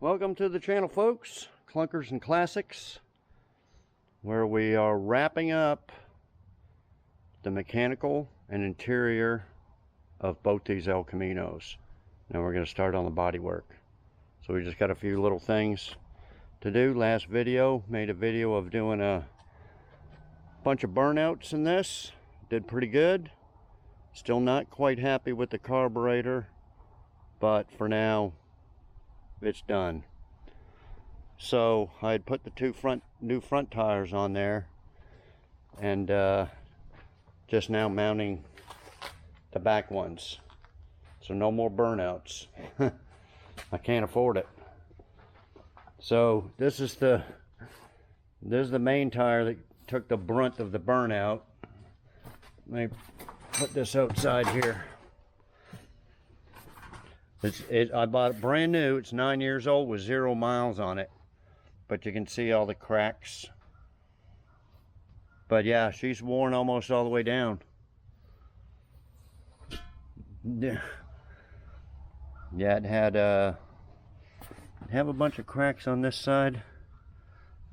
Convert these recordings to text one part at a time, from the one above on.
Welcome to the channel, folks. Clunkers and Classics, where we are wrapping up the mechanical and interior of both these El Caminos. Now we're going to start on the bodywork. So we just got a few little things to do. Last video, made a video of doing a bunch of burnouts in this. Did pretty good. Still not quite happy with the carburetor, but for now it's done. So I had put the two new front tires on there, and just now mounting the back ones. So no more burnouts. I can't afford it. So this is the main tire that took the brunt of the burnout. Let me put this outside here. I bought it brand new. It's 9 years old with 0 miles on it. But you can see all the cracks. But yeah, she's worn almost all the way down. Yeah, it had have a bunch of cracks on this side.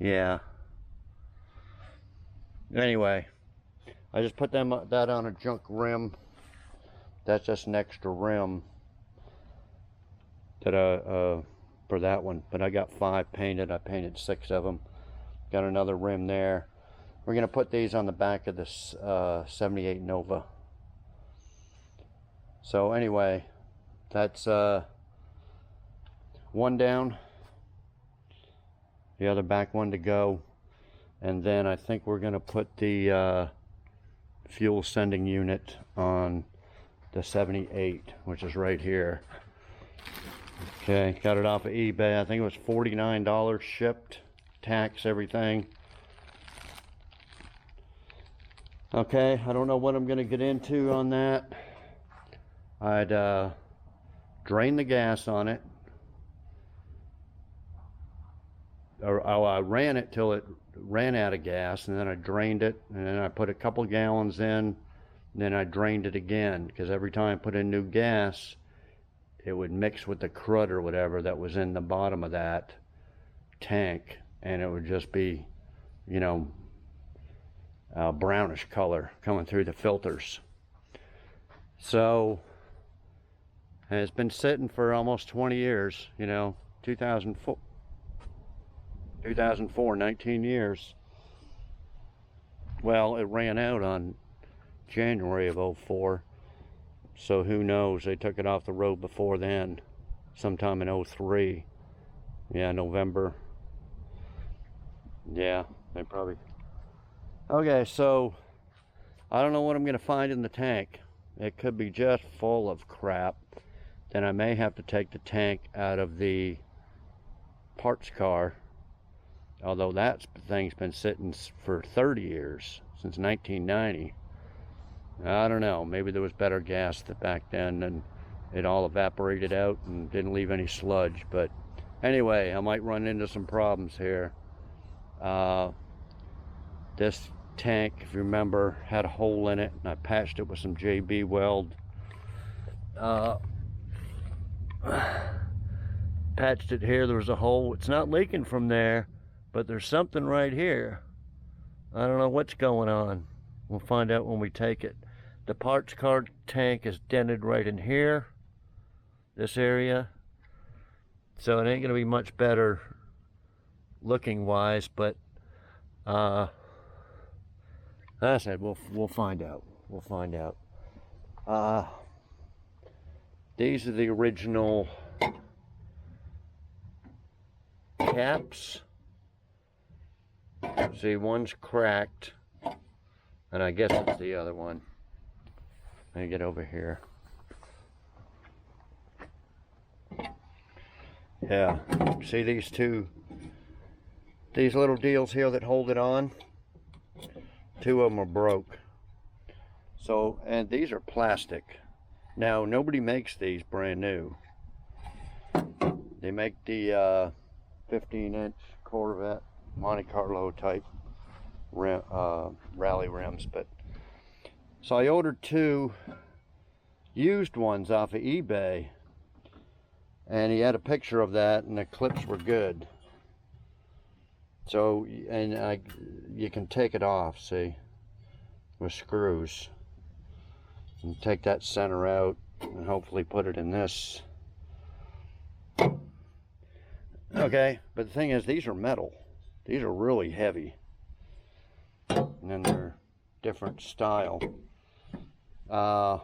Yeah. Anyway, I just put that on a junk rim. That's just an extra rim that for that one, but I got 5 painted. I painted 6 of them. Got another rim there. We're gonna put these on the back of this 78 Nova. So anyway, that's one down, the other back one to go, and then I think we're gonna put the fuel sending unit on the 78, which is right here. Okay, got it off of eBay. I think it was $49 shipped, tax, everything. Okay, I don't know what I'm going to get into on that. I'd drain the gas on it. Or I ran it till it ran out of gas, and then I drained it, and then I put a couple gallons in, and then I drained it again, because every time I put in new gas, it would mix with the crud or whatever that was in the bottom of that tank, and it would just be, you know, a brownish color coming through the filters. So it's been sitting for almost 20 years, you know, 2004, 19 years. Well, it ran out on January of 04. So who knows, they took it off the road before then, sometime in 03. Yeah, November. Yeah, they probably. Okay, so I don't know what I'm going to find in the tank. It could be just full of crap. Then I may have to take the tank out of the parts car, although that thing's been sitting for 30 years, since 1990. I don't know, maybe there was better gas back then and it all evaporated out and didn't leave any sludge. But anyway, I might run into some problems here. This tank, if you remember, had a hole in it, and I patched it with some JB weld. Patched it here, there was a hole. It's not leaking from there, but there's something right here. I don't know what's going on. We'll find out when we take it. The parts car tank is dented right in here, this area. So it ain't gonna be much better looking wise, but like I said, we'll find out. We'll find out. These are the original caps. See, one's cracked, and I guess it's the other one. Let me get over here. Yeah, see these little deals here that hold it on? 2 of them are broke. So, and these are plastic. Now, nobody makes these brand new. They make the 15-inch Corvette Monte Carlo type rally rims, but so I ordered 2 used ones off of eBay, And he had a picture of that, and the clips were good. So, and you can take it off, see, with screws. And take that center out and hopefully put it in this. Okay, but the thing is, these are metal. These are really heavy. And then they're different style. But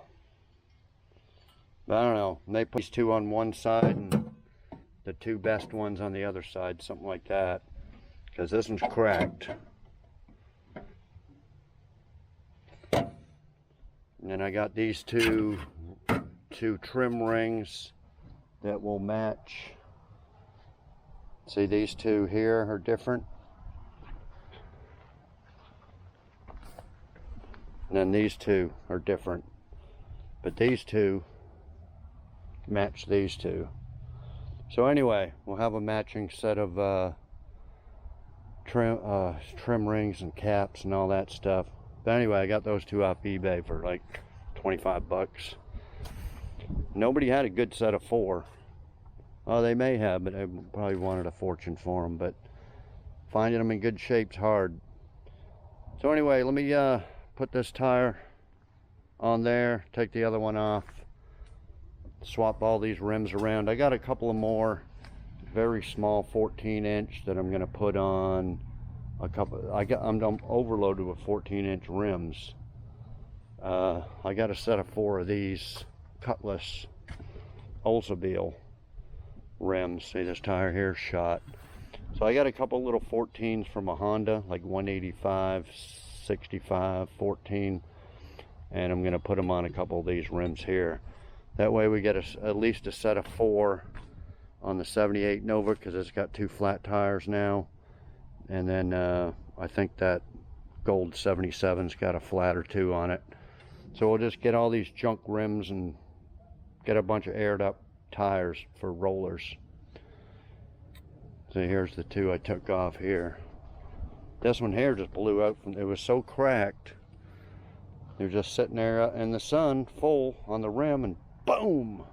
I don't know. They put these two on one side and the two best ones on the other side, something like that. Because this one's cracked. And then I got these two trim rings that will match. See, these two here are different. And then these two are different. But these two match these two. So anyway, we'll have a matching set of trim rings and caps and all that stuff. But anyway, I got those two off eBay for like 25 bucks. Nobody had a good set of 4. Oh, they may have, but they probably wanted a fortune for them. But finding them in good shape's hard. So anyway, let me put this tire on there, take the other one off, swap all these rims around. I got a couple of more very small 14-inch that I'm going to put on a couple. I'm overloaded with 14-inch rims. I got a set of 4 of these Cutlass Oldsmobile rims. See, this tire here is shot. So I got a couple little 14s from a Honda, like 185, 65, 14, and I'm going to put them on a couple of these rims here. That way we get at least a set of 4 on the 78 Nova, because it's got 2 flat tires now. And then I think that gold 77's got a flat or 2 on it. So we'll just get all these junk rims and get a bunch of aired up tires for rollers. So here's the 2 I took off here. This one here just blew out from, it was so cracked. They're just sitting there in the sun full on the rim, and boom!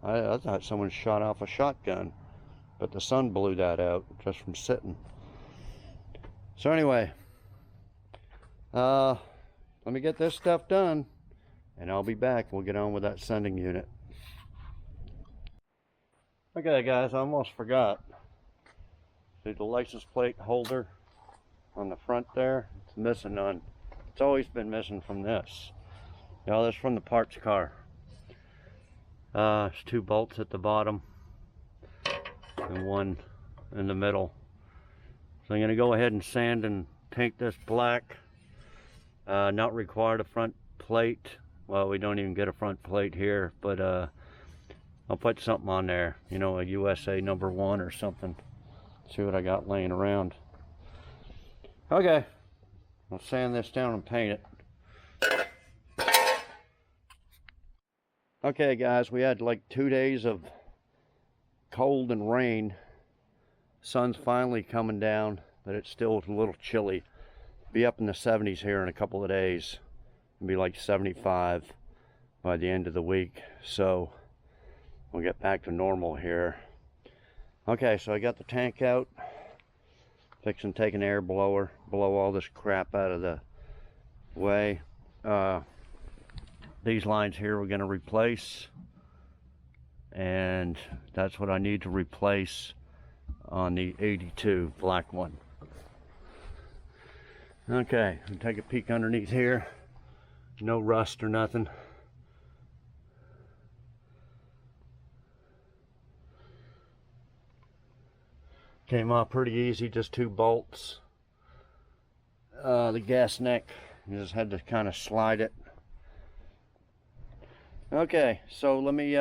I thought someone shot off a shotgun, but the sun blew that out just from sitting. So anyway, let me get this stuff done and I'll be back. We'll get on with that sending unit. Okay guys, I almost forgot. See the license plate holder on the front there? It's missing on. It's always been missing from this. You know, this is from the parts car. There's 2 bolts at the bottom and 1 in the middle. So I'm going to go ahead and sand and paint this black. Not required a front plate. Well, we don't even get a front plate here, but I'll put something on there, you know, a USA #1 or something. See what I got laying around. Okay, I'll sand this down and paint it. Okay guys, we had like 2 days of cold and rain. Sun's finally coming down, but it's still a little chilly. Be up in the 70s here in a couple of days. It'll be like 75 by the end of the week. So we'll get back to normal here. Okay, so I got the tank out. Fixing to take an air blower, blow all this crap out of the way. These lines here we're going to replace, and that's what I need to replace on the 82 black one. Okay, I'll take a peek underneath here. No rust or nothing. Came off pretty easy, just 2 bolts. The gas neck, you just had to kind of slide it. Okay, so let me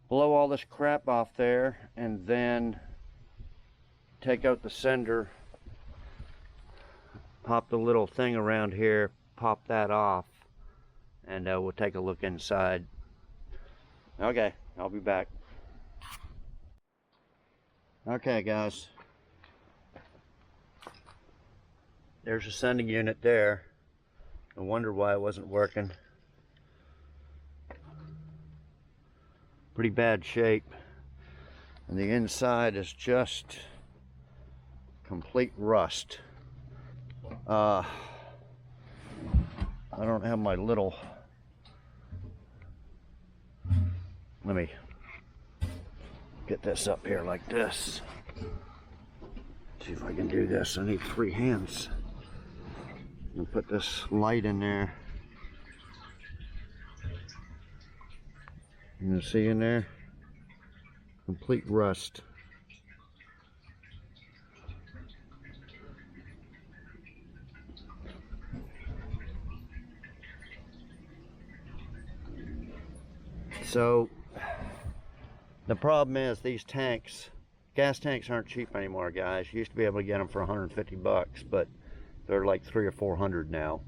blow all this crap off there and then take out the sender, pop the little thing around here, pop that off, and we'll take a look inside. Okay, I'll be back. Okay guys, there's a sending unit there. I wonder why it wasn't working. pretty bad shape. And the inside is just complete rust. I don't have my little, let me get this up here like this. See if I can do this. I need 3 hands. And put this light in there. You see in there? Complete rust. So the problem is these tanks, gas tanks aren't cheap anymore, guys. You used to be able to get them for 150 bucks, but they're like 300 or 400 now.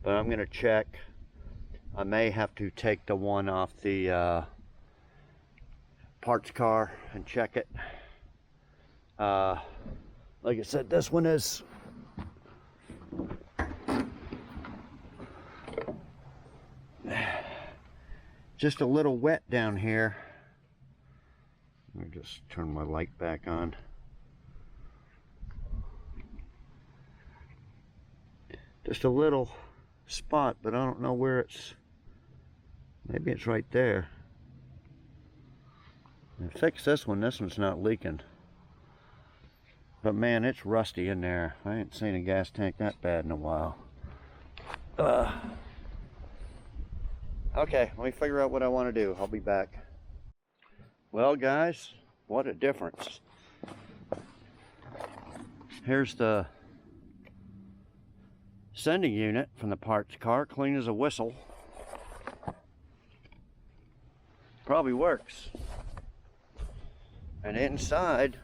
But I'm gonna check. I may have to take the one off the parts car and check it. Like I said, this one is just a little wet down here. Let me just turn my light back on. Just a little spot, but I don't know where it's. Maybe it's right there. I fixed this one. This one's not leaking. But man, it's rusty in there. I ain't seen a gas tank that bad in a while. Okay, let me figure out what I want to do. I'll be back. Well, guys, what a difference. Here's the sending unit from the parts car, clean as a whistle. Probably works. And inside,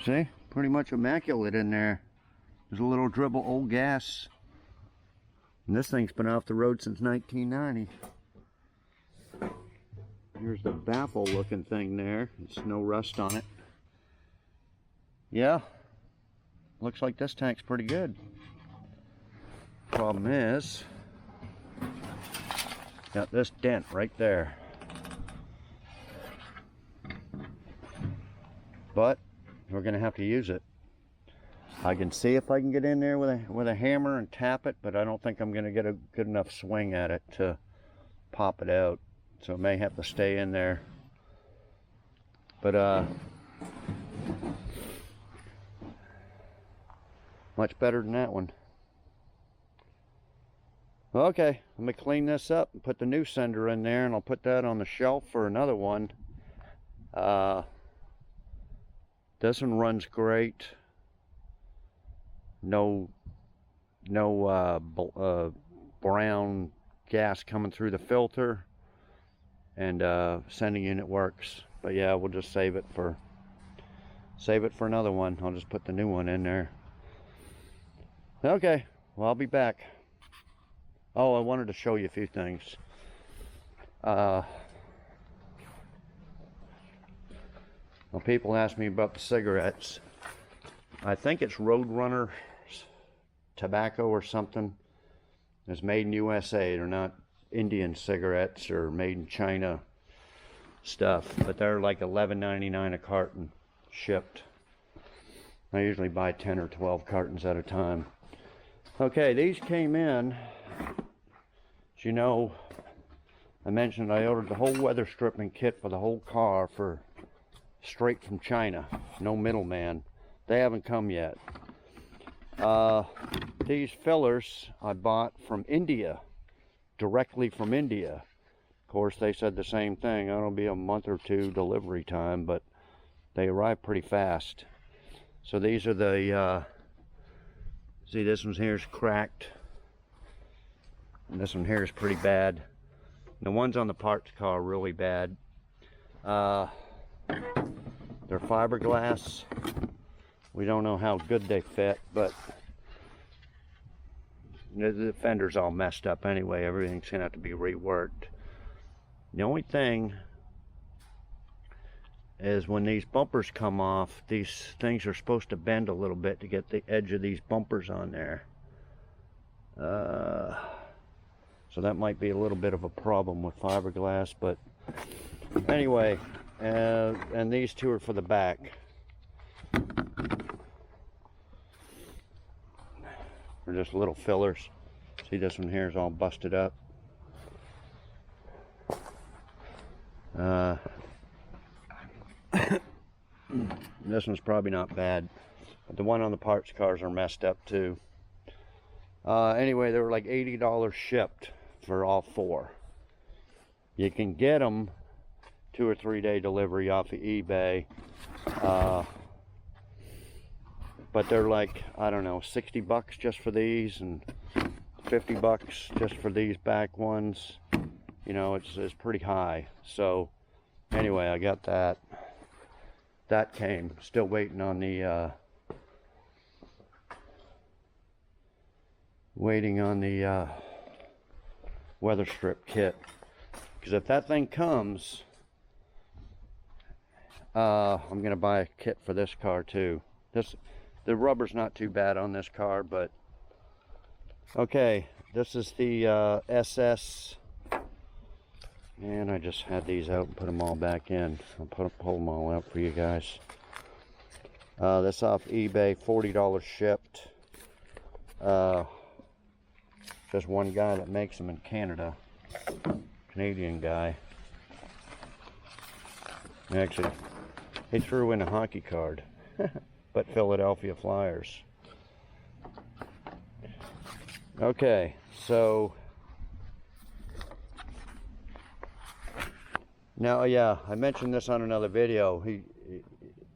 see, pretty much immaculate in there. There's a little dribble old gas. And this thing's been off the road since 1990. Here's the baffle looking thing there. There's no rust on it. Yeah, looks like this tank's pretty good. Problem is, got this dent right there. But we're gonna have to use it. I can see if I can get in there with a hammer and tap it, but I don't think I'm gonna get a good enough swing at it to pop it out. So it may have to stay in there. But much better than that one. Okay, let me clean this up and put the new sender in there, and I'll put that on the shelf for another one. This one runs great. No brown gas coming through the filter, and sending unit works. But yeah, we'll just save it for another one. I'll just put the new one in there. Okay, well, I'll be back. Oh, I wanted to show you a few things. Well, people ask me about the cigarettes. I think it's Roadrunner tobacco or something. It's made in USA. They're not Indian cigarettes or made in China stuff, but they're like $11.99 a carton shipped. I usually buy 10 or 12 cartons at a time. Okay, these came in. As you know, I mentioned I ordered the whole weather stripping kit for the whole car for straight from China. No middleman. They haven't come yet. These fillers I bought from India, directly from India. Of course, they said the same thing. It'll be a month or two delivery time, but they arrive pretty fast. So these are the, see, this one here is cracked. And this one here is pretty bad. The ones on the parts car are really bad. They're fiberglass. We don't know how good they fit, but the fender's all messed up anyway. Everything's gonna have to be reworked. The only thing is when these bumpers come off, these things are supposed to bend a little bit to get the edge of these bumpers on there. So that might be a little bit of a problem with fiberglass, but anyway, and these two are for the back. They're just little fillers. See, this one here is all busted up. This one's probably not bad, but the one on the parts cars are messed up too. Anyway, they were like $80 shipped for all four. You can get them 2 or 3 day delivery off of eBay, but they're like, I don't know, 60 bucks just for these and 50 bucks just for these back ones. You know, it's pretty high. So anyway, I got that. That came. Still waiting on the weather strip kit, because if that thing comes, I'm gonna buy a kit for this car too. The rubber's not too bad on this car, but okay, this is the SS, and I just had these out and put them all back in. I'll pull them all out for you guys. This off eBay, $40 shipped. Just one guy that makes them in Canada, Canadian guy. Actually, he threw in a hockey card, but Philadelphia Flyers. Okay, so now, yeah, I mentioned this on another video.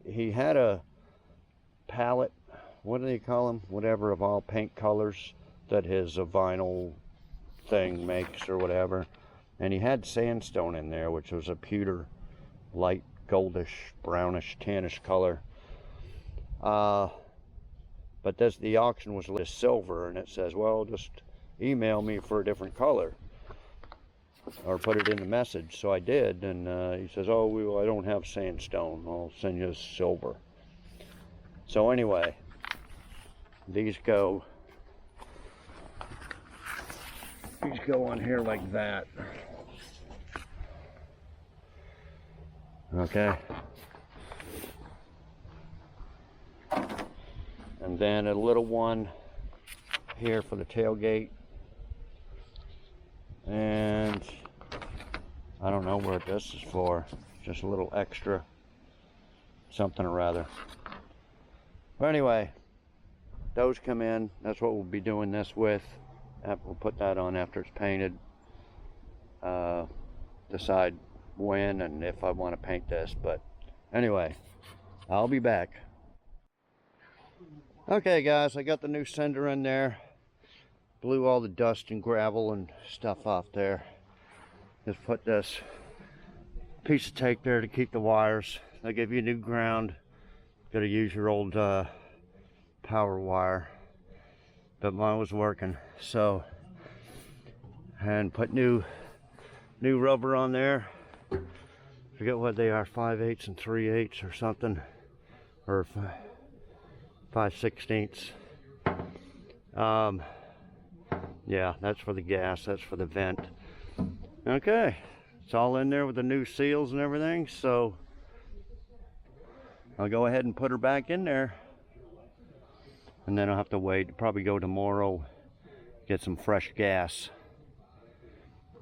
He had a palette, what do they call them? Whatever, of all paint colors that his vinyl thing makes or whatever, and he had sandstone in there, which was a pewter, light goldish, brownish, tannish color. But the auction was lit silver, and it says, well, just email me for a different color or put it in the message. So I did, and he says, oh, well, I don't have sandstone, I'll send you silver. So anyway, these go on here like that. Okay. And then a little one here for the tailgate. And I don't know what this is for. Just a little extra something or other. But anyway, those come in. That's what we'll be doing this with. We'll put that on after it's painted. Decide when and if I want to paint this. But anyway, I'll be back. Okay guys, I got the new sender in there. Blew all the dust and gravel and stuff off there. Just put this piece of tape there to keep the wires. They give you a new ground. Gotta use your old power wire, but mine was working. So, and put new rubber on there. Forget what they are, 5/8 and 3/8 or something, or 5/16. Yeah, that's for the gas, that's for the vent. Okay, it's all in there with the new seals and everything, so I'll go ahead and put her back in there. And then I'll have to wait, probably go tomorrow, get some fresh gas.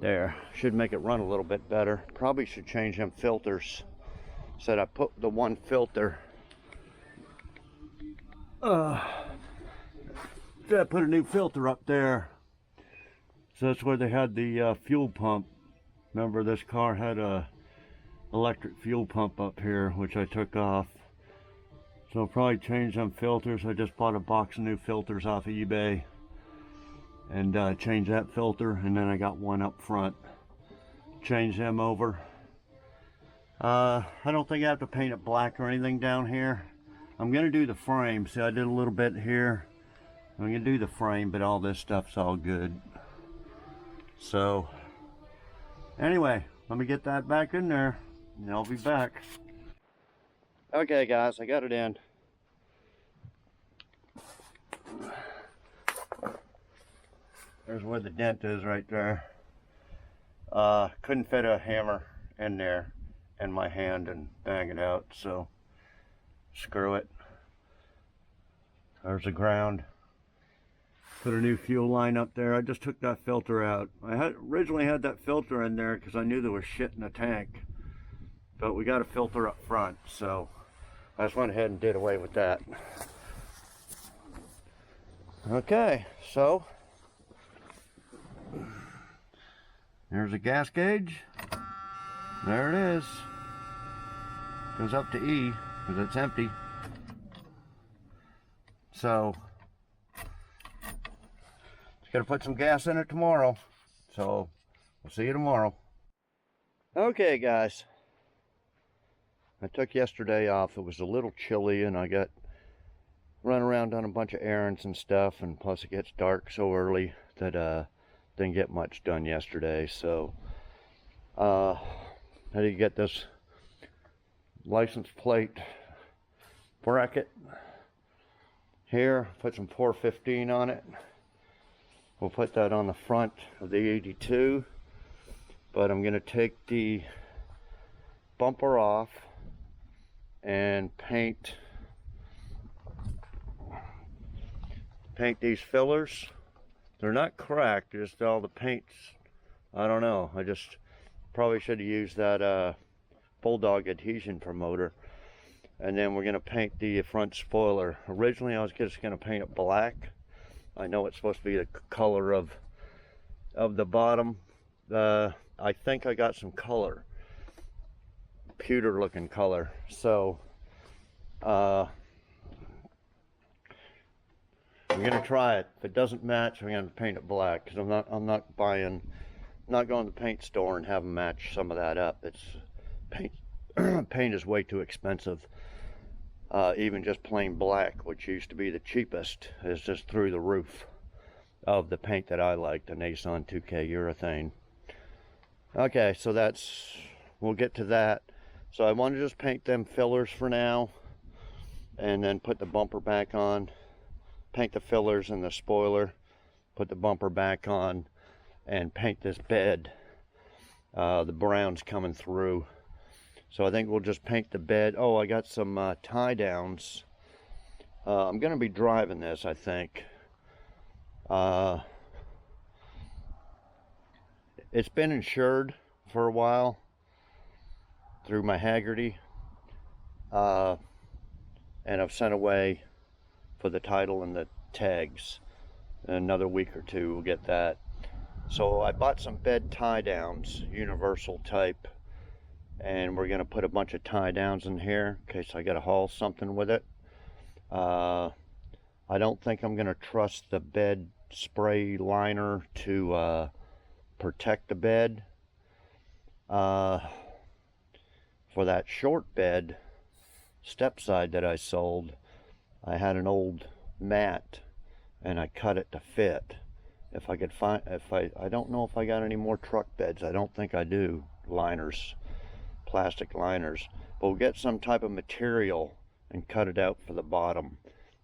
There, should make it run a little bit better. Probably should change them filters. Said I put the one filter. I put a new filter up there. So that's where they had the fuel pump. Remember, this car had a electric fuel pump up here, which I took off. So I'll probably change them filters. I just bought a box of new filters off of eBay. And change that filter, and then I got one up front. Change them over. I don't think I have to paint it black or anything down here. I'm gonna do the frame. See, I did a little bit here. I'm gonna do the frame, but all this stuff's all good. So, anyway, let me get that back in there, and I'll be back. Okay, guys, I got it in. There's where the dent is right there. Couldn't fit a hammer in there in my hand and bang it out, so screw it. There's the ground. Put a new fuel line up there. I just took that filter out. I originally had that filter in there because I knew there was shit in the tank. But we got a filter up front, so I just went ahead and did away with that. Okay, so there's a gas gauge. There it is. Goes up to E because it's empty. So gotta put some gas in it tomorrow, so we'll see you tomorrow. Okay guys, I took yesterday off. It was a little chilly and I got run around on a bunch of errands and stuff, and plus it gets dark so early that didn't get much done yesterday. So how do you get this license plate bracket here? Put some 415 on it. We'll put that on the front of the 82, but I'm going to take the bumper off and paint these fillers. They're not cracked, just all the paint's, I don't know. I just probably should have used that Bulldog adhesion promoter. And then we're going to paint the front spoiler. Originally I was just going to paint it black. I know it's supposed to be the color of the bottom. I think I got some color, pewter looking color. So I'm gonna try it. If it doesn't match, I'm gonna paint it black because I'm not going to the paint store and have them match some of that up. It's paint. Paint is way too expensive. Even just plain black, which used to be the cheapest, is just through the roof of the paint that I like, the Nason 2K urethane. Okay, so we'll get to that. So I want to just paint them fillers for now, and then put the bumper back on, paint the fillers and the spoiler, put the bumper back on, and paint this bed. The brown's coming through. So I think we'll just paint the bed. Oh, I got some tie downs. I'm going to be driving this, I think. It's been insured for a while through my Haggerty. And I've sent away for the title and the tags. In another week or two we'll get that. So I bought some bed tie downs, universal type. And we're going to put a bunch of tie downs in here in case I got to haul something with it. I don't think I'm going to trust the bed spray liner to protect the bed. For that short bed step side that I sold, I had an old mat and I cut it to fit. If I could find, I don't know if I got any more truck beds. I don't think I do, liners. Plastic liners, but we'll get some type of material and cut it out for the bottom.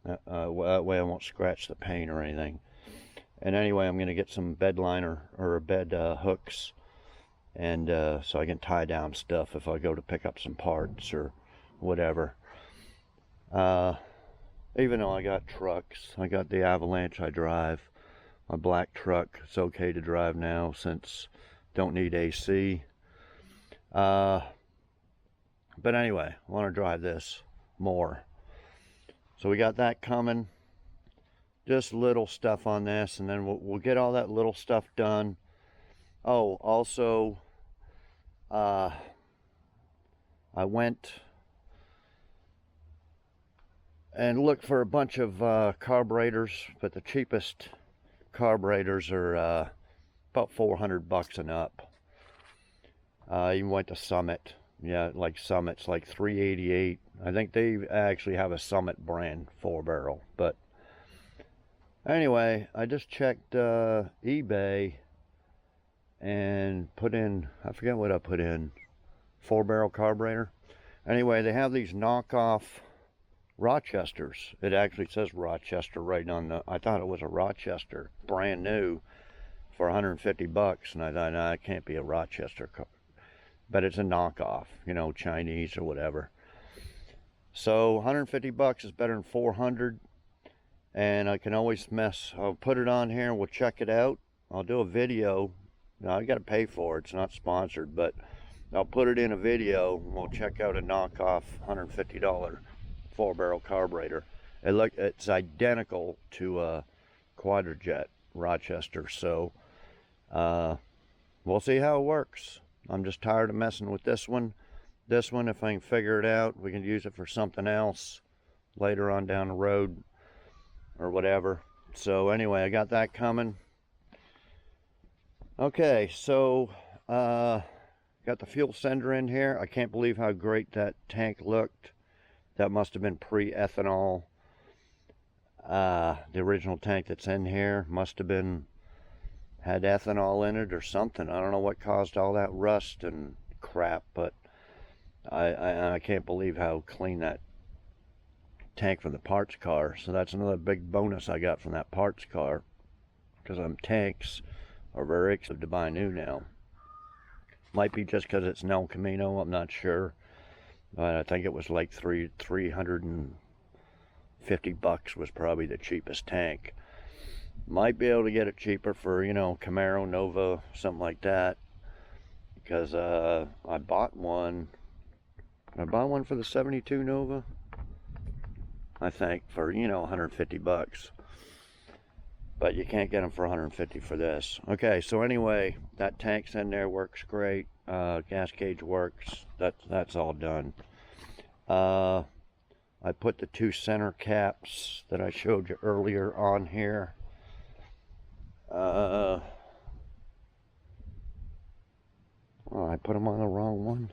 That way I won't scratch the paint or anything. And anyway, I'm going to get some bed liner or bed hooks, and so I can tie down stuff if I go to pick up some parts or whatever. Even though I got trucks, I got the Avalanche I drive, my black truck. It's okay to drive now since don't need AC. But anyway, I want to drive this more. So we got that coming. Just little stuff on this, and then we'll get all that little stuff done. Oh, also, I went and looked for a bunch of carburetors, but the cheapest carburetors are about $400 and up. Even went to Summit. Yeah, like Summit's like $388. I think they actually have a Summit brand 4-barrel. But anyway, I just checked eBay and put in, I forget what I put in, 4-barrel carburetor. Anyway, they have these knockoff Rochesters. It actually says Rochester right on the, I thought it was a Rochester, brand new. for 150 bucks, and I thought, nah, it can't be a Rochester car. But it's a knockoff, you know, Chinese or whatever. So 150 bucks is better than 400, and I can always I'll put it on here and we'll check it out. I'll do a video. Now I got to pay for it. It's not sponsored, but I'll put it in a video and we'll check out a knockoff $150 4-barrel carburetor. It's identical to a Quadrajet Rochester, so we'll see how it works. I'm just tired of messing with this one. This one, if I can figure it out, we can use it for something else later on down the road or whatever. So anyway, I got that coming. Okay, so got the fuel sender in here. I can't believe how great that tank looked. That must have been pre-ethanol. The original tank that's in here must have had ethanol in it or something. I don't know what caused all that rust and crap, but I can't believe how clean that tank from the parts car. So that's another big bonus I got from that parts car, because tanks are very expensive to buy new now. Might be just because it's no Camino, I'm not sure, but I think it was like 350 bucks was probably the cheapest tank. Might be able to get it cheaper for, you know, Camaro, Nova, something like that, because I bought one for the 72 Nova, I think, for, you know, 150 bucks. But you can't get them for 150 for this. Okay, so anyway, that tank's in there, works great. Gas gauge works. That's all done. I put the 2 center caps that I showed you earlier on here. Oh, I put them on the wrong one.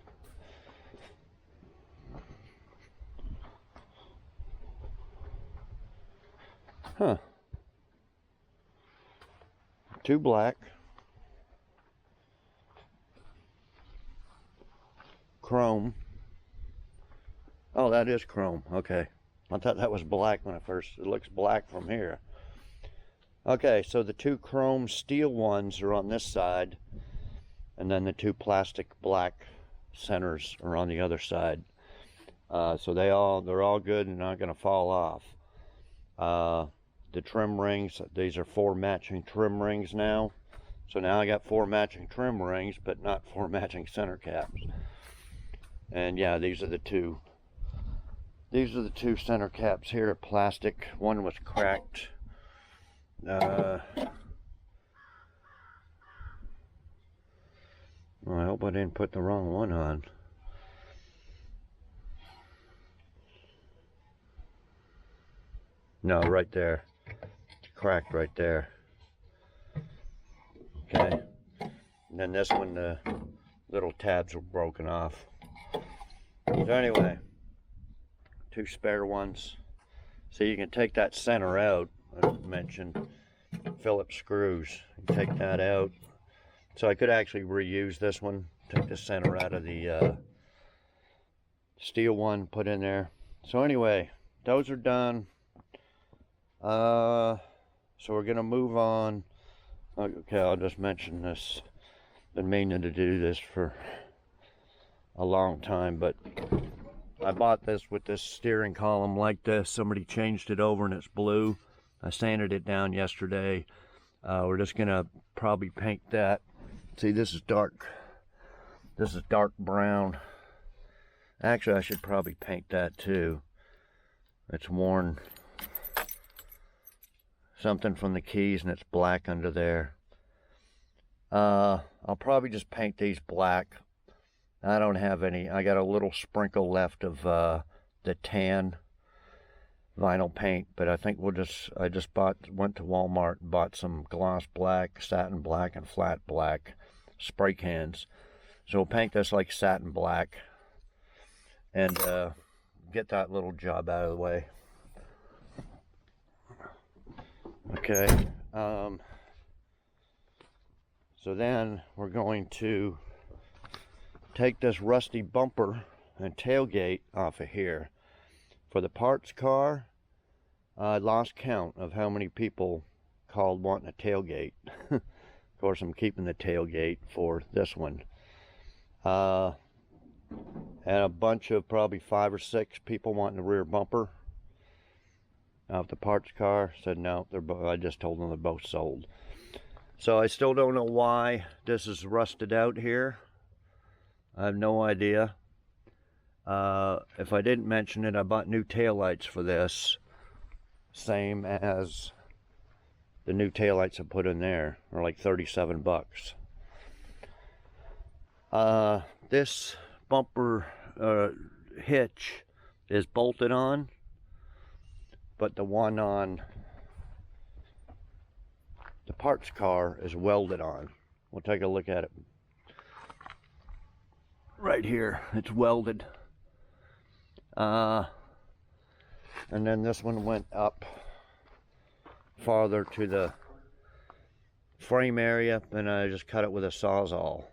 Huh. 2 black. Chrome. Oh, that is chrome. Okay. I thought that was black when it looks black from here. Okay, so the 2 chrome steel ones are on this side, and then the 2 plastic black centers are on the other side. So they're all good and not going to fall off. The trim rings, these are 4 matching trim rings now. So now I got 4 matching trim rings, but not 4 matching center caps. And yeah, these are the 2 center caps here, plastic. One was cracked. Well, I hope I didn't put the wrong one on. No, right there. It's cracked right there. Okay. And then this one, the little tabs were broken off. So anyway, 2 spare ones. So you can take that center out, I mentioned, Phillips screws. You take that out. So I could actually reuse this one. Take the center out of the steel one, put in there. So anyway, those are done. So we're gonna move on. Okay, I'll just mention this. Been meaning to do this for a long time, but I bought this with this steering column like this. Somebody changed it over and it's blue. I sanded it down yesterday. We're just gonna probably paint that. See, this is dark. This is dark brown. Actually, I should probably paint that too. It's worn something from the keys and it's black under there. I'll probably just paint these black. I don't have any. I got a little sprinkle left of the tan vinyl paint, but I think went to Walmart and bought some gloss black, satin black, and flat black spray cans. So we'll paint this like satin black and get that little job out of the way. Okay, so then we're going to take this rusty bumper and tailgate off of here. For the parts car, I lost count of how many people called wanting a tailgate. Of course, I'm keeping the tailgate for this one. And a bunch of probably 5 or 6 people wanting the rear bumper. If the parts car said no, I just told them they're both sold. So I still don't know why this is rusted out here. I have no idea. If I didn't mention it, I bought new taillights for this. Same as the new taillights I put in there. They're like 37 bucks. This bumper hitch is bolted on, but the one on the parts car is welded on. We'll take a look at it. Right here, it's welded. And then this one went up farther to the frame area, and I just cut it with a Sawzall.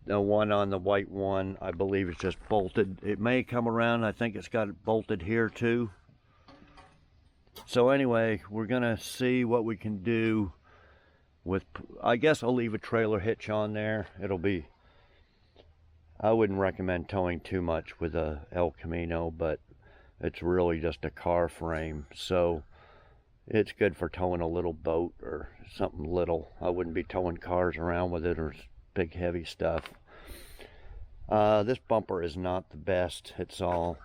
The one on the white one, I believe it's just bolted. It may come around. I think it's got it bolted here too. So anyway, we're gonna see what we can do with, I guess I'll leave a trailer hitch on there. It'll be, I wouldn't recommend towing too much with a El Camino, but it's really just a car frame, so it's good for towing a little boat or something little. I wouldn't be towing cars around with it or big heavy stuff. This bumper is not the best. It's all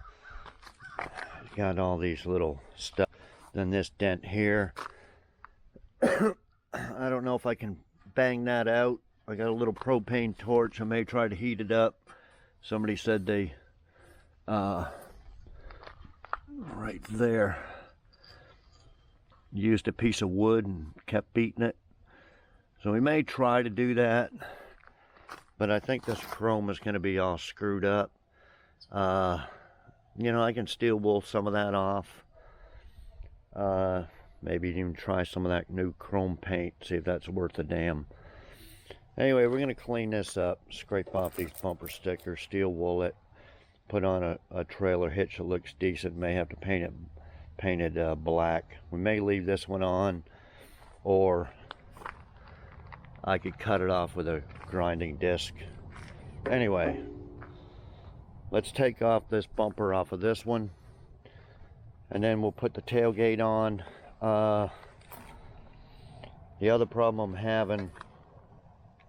got all these little stuff. Then this dent here, I don't know if I can bang that out. I got a little propane torch. I may try to heat it up. Somebody said they right there used a piece of wood and kept beating it, so we may try to do that, but I think this chrome is going to be all screwed up. You know, I can steel wool some of that off. Maybe even try some of that new chrome paint, see if that's worth a damn. Anyway, we're going to clean this up, scrape off these bumper stickers, steel wool it, put on a trailer hitch that looks decent. May have to paint it black. We may leave this one on, or I could cut it off with a grinding disc. Anyway, let's take off this bumper off of this one, and then we'll put the tailgate on. The other problem I'm having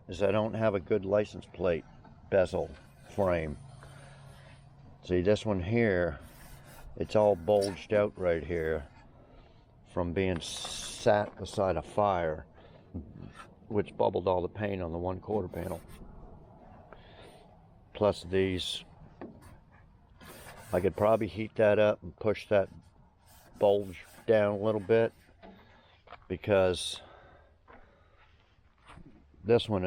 is I don't have a good license plate bezel frame. See, this one here, it's all bulged out right here from being sat beside a fire, which bubbled all the paint on the 1/4 panel. Plus these, I could probably heat that up and push that bulge down a little bit, because this one,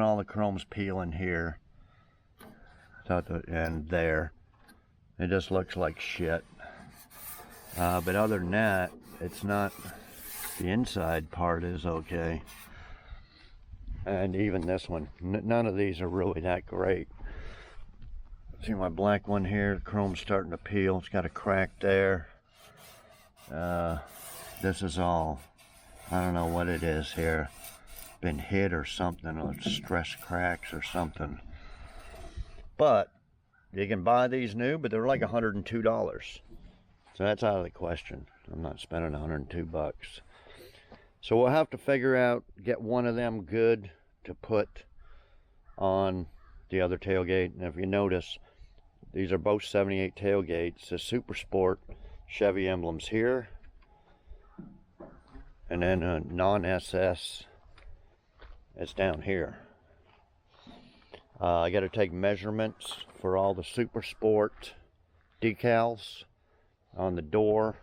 all the chrome's peeling here and there. It just looks like shit. But other than that, it's not, the inside part is okay. And even this one, none of these are really that great. See my black one here, the chrome's starting to peel. It's got a crack there. This is all, I don't know what it is here. Been hit or something, or stress cracks or something. But you can buy these new, but they're like $102. So that's out of the question. I'm not spending 102 bucks. So we'll have to figure out, get one of them good to put on the other tailgate. And if you notice, these are both 78 tailgates. The Super Sport Chevy emblems here, and then a non-SS, it's down here. I got to take measurements for all the Super Sport decals on the door,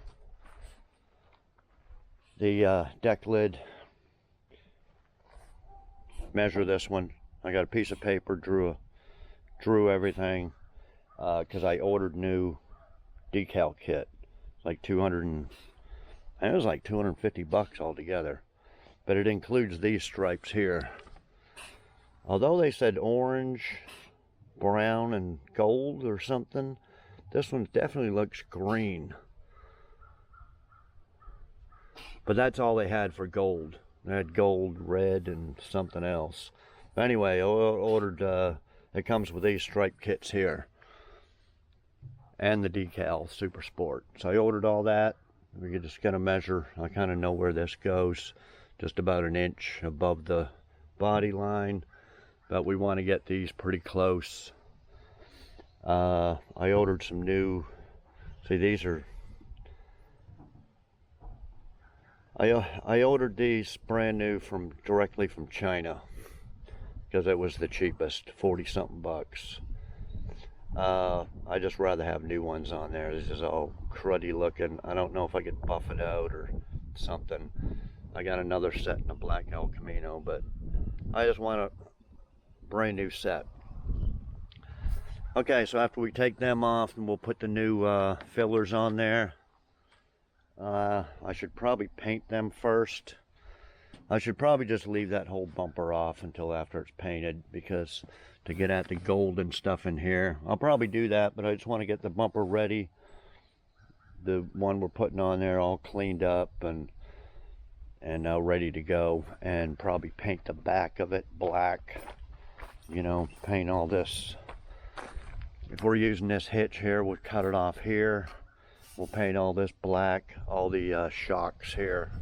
the deck lid. Measure this one. I got a piece of paper, drew everything, because I ordered new decal kit. It's like 200 and, it was like 250 bucks altogether, but it includes these stripes here. Although they said orange, brown, and gold or something, This one definitely looks green. But that's all they had for gold. They had gold, red, and something else. But anyway, I ordered, it comes with these stripe kits here. And the decal, Super Sport. So I ordered all that. We're just gonna measure. I kind of know where this goes. Just about an inch above the body line. But we want to get these pretty close. I ordered some new, see these are, I ordered these brand new directly from China. Because it was the cheapest, 40 something bucks. I just rather have new ones on there. This is all cruddy looking. I don't know if I could buff it out or something. I got another set in a black El Camino, but I just want a brand new set. Okay, so after we take them off, then we'll put the new fillers on there. I should probably paint them first. I should probably just leave that whole bumper off until after it's painted, because to get at the gold and stuff in here, I'll probably do that, but I just want to get the bumper ready. The one we're putting on there all cleaned up and ready to go, and probably paint the back of it black. You know, paint all this. If we're using this hitch here, we'll cut it off here. We'll paint all this black, all the shocks here.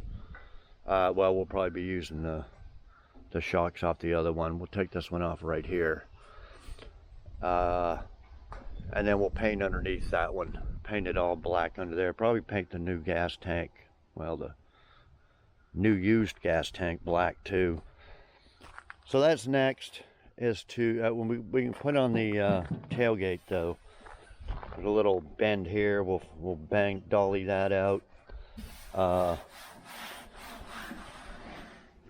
Well, we'll probably be using the shocks off the other one. We'll take this one off right here. And then we'll paint underneath that one. Paint it all black under there. Probably paint the new gas tank. Well, the new used gas tank black too. So that's next, is to, when we can put on the tailgate though. There's a little bend here. We'll dolly that out.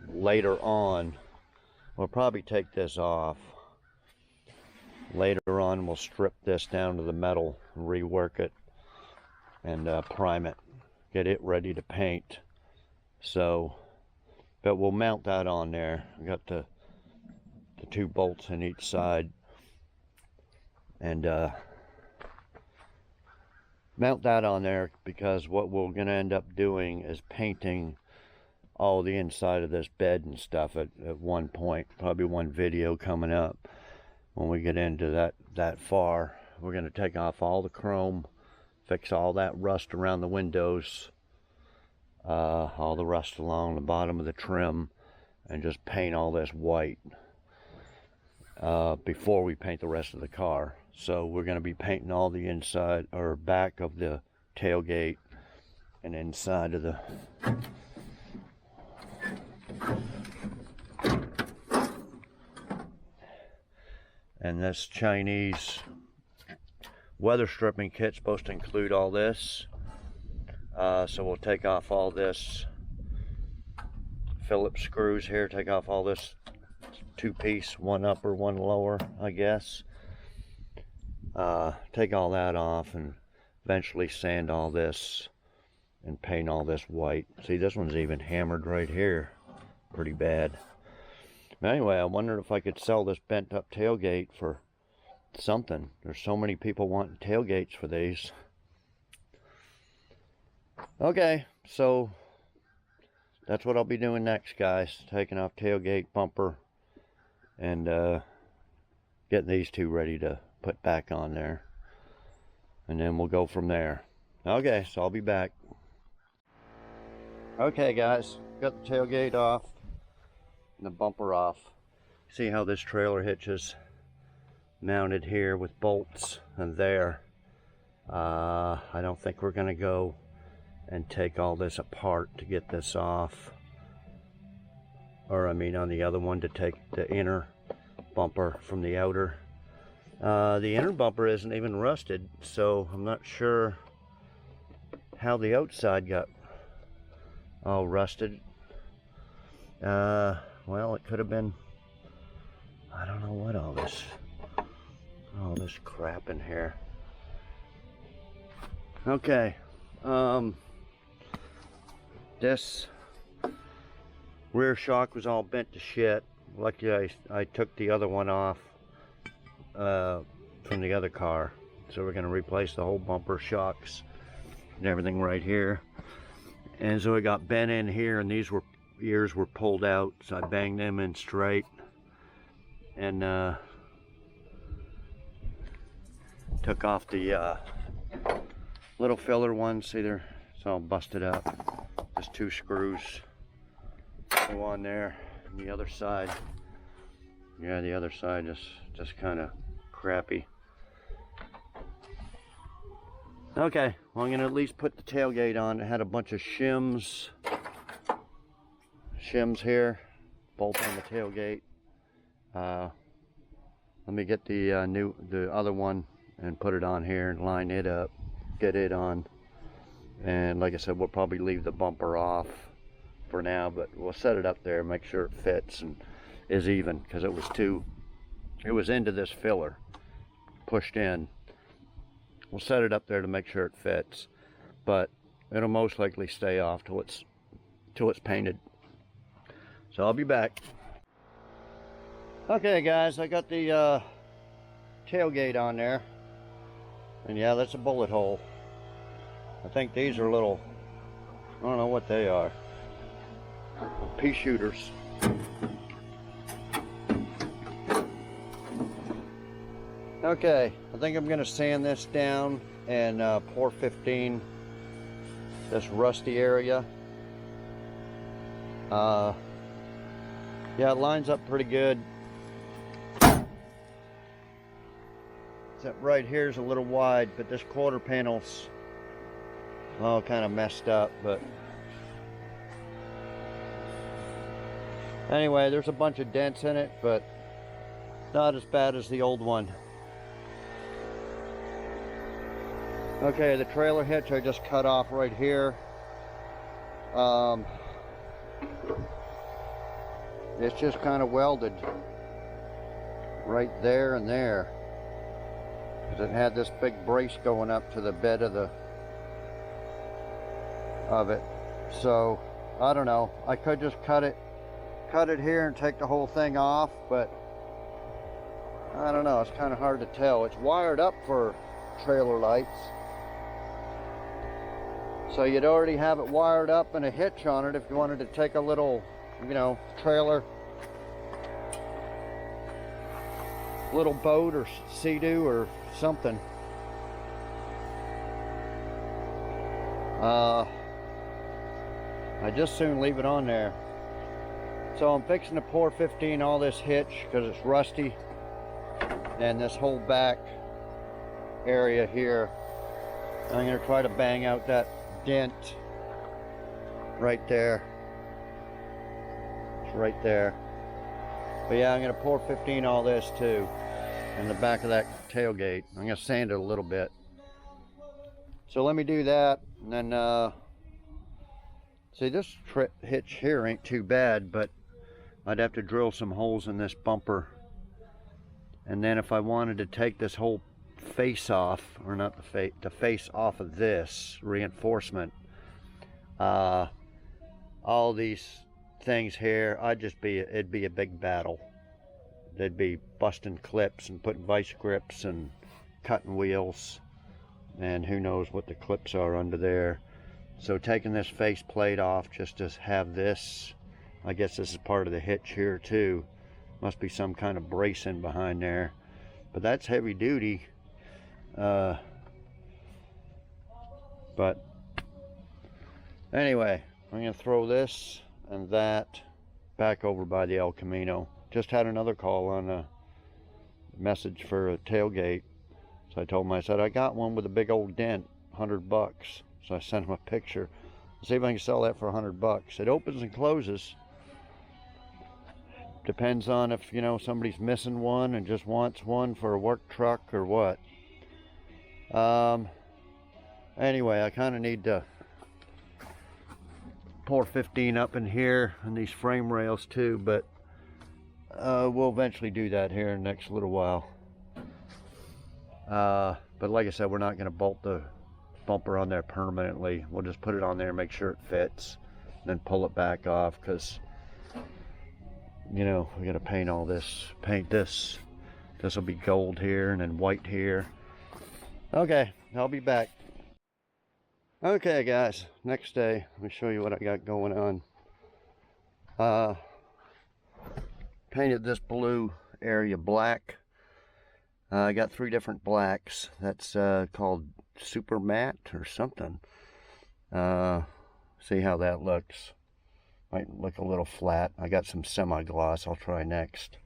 Later on, we'll probably take this off. Later on, we'll strip this down to the metal, rework it, and prime it, get it ready to paint. So, but we'll mount that on there. We got the two bolts in each side, and mount that on there, because what we're going to end up doing is painting all the inside of this bed and stuff at one point. Probably one video coming up when we get into that far. We're going to take off all the chrome, fix all that rust around the windows, all the rust along the bottom of the trim, and just paint all this white before we paint the rest of the car. So we're going to be painting all the inside or back of the tailgate and inside of the and this Chinese weather stripping kit's supposed to include all this. So we'll take off all this Phillips screws here, take off all this two-piece, one upper, one lower, I guess. Take all that off and eventually sand all this and paint all this white. See, this one's even hammered right here pretty bad. But anyway, I wondered if I could sell this bent up tailgate for something. There's so many people wanting tailgates for these. Okay, so that's what I'll be doing next, guys. Taking off tailgate, bumper, and getting these two ready to put back on there. And then we'll go from there. Okay, so I'll be back. Okay, guys, got the tailgate off and the bumper off. See how this trailer hitch is mounted here with bolts and there. I don't think we're gonna go and take all this apart to get this off, or I mean on the other one to take the inner bumper from the outer. The inner bumper isn't even rusted, so I'm not sure how the outside got all rusted. Well, it could have been, I don't know what all this crap in here. Okay, this rear shock was all bent to shit. Luckily I took the other one off from the other car, So we're going to replace the whole bumper, shocks, and everything right here. And so it got bent in here, and these ears were pulled out, so I banged them in straight. And took off the little filler ones. See there, it's all busted up. Just 2 screws go on there. And the other side, yeah, the other side just kind of crappy. Okay, well, I'm gonna at least put the tailgate on. It had a bunch of shims here, bolt on the tailgate. Let me get the other one and put it on here and line it up, get it on. And like I said, we'll probably leave the bumper off for now, but we'll set it up there, make sure it fits and is even, because it was into this filler, pushed in. We'll set it up there to make sure it fits, but it'll most likely stay off till it's painted. So I'll be back. Okay guys, I got the tailgate on there, and yeah, that's a bullet hole. I think these are little, I don't know what they are, pea shooters. Okay, I think I'm gonna sand this down and pour 15 this rusty area. Yeah, it lines up pretty good. Except right here is a little wide, but this quarter panel's all kind of messed up. But anyway, there's a bunch of dents in it, but not as bad as the old one. Okay, the trailer hitch I just cut off right here. It's just kind of welded right there and there, because it had this big brace going up to the bed of it. So I don't know, I could just cut it here and take the whole thing off, but I don't know, it's kind of hard to tell. It's wired up for trailer lights, so you'd already have it wired up and a hitch on it if you wanted to take a little, you know, trailer, little boat or sea-doo or something. I just soon leave it on there. So I'm fixing to pour 15 all this hitch because it's rusty, and this whole back area here. I'm going to try to bang out that dent right there. It's right there. But yeah, I'm going to pour 15 all this too in the back of that tailgate. I'm going to sand it a little bit. So let me do that, and then see, this hitch here ain't too bad, but I'd have to drill some holes in this bumper. And then if I wanted to take this whole face off, or not the face off of this reinforcement, all these things here, it'd be a big battle. They'd be busting clips and putting vice grips and cutting wheels, and who knows what the clips are under there. So taking this face plate off just to have this, I guess this is part of the hitch here too. Must be some kind of bracing behind there, but that's heavy duty. But anyway, I'm gonna throw this and that back over by the El Camino. Just had another call on a message for a tailgate, so I told him, I said, I got one with a big old dent, $100. So I sent him a picture. See if I can sell that for $100. It opens and closes. Depends on if, you know, somebody's missing one and just wants one for a work truck or what. Anyway, I kind of need to pour 15 up in here and these frame rails too, but we'll eventually do that here in the next little while. But like I said, we're not going to bolt the bumper on there permanently. We'll just put it on there, make sure it fits, and then pull it back off, because, you know, we got to paint all this, paint this. This will be gold here and then white here. Okay, I'll be back. Okay guys, next day, let me show you what I got going on. Painted this blue area black. I got 3 different blacks. That's called super matte or something. See how that looks. Might look a little flat. I got some semi-gloss I'll try next.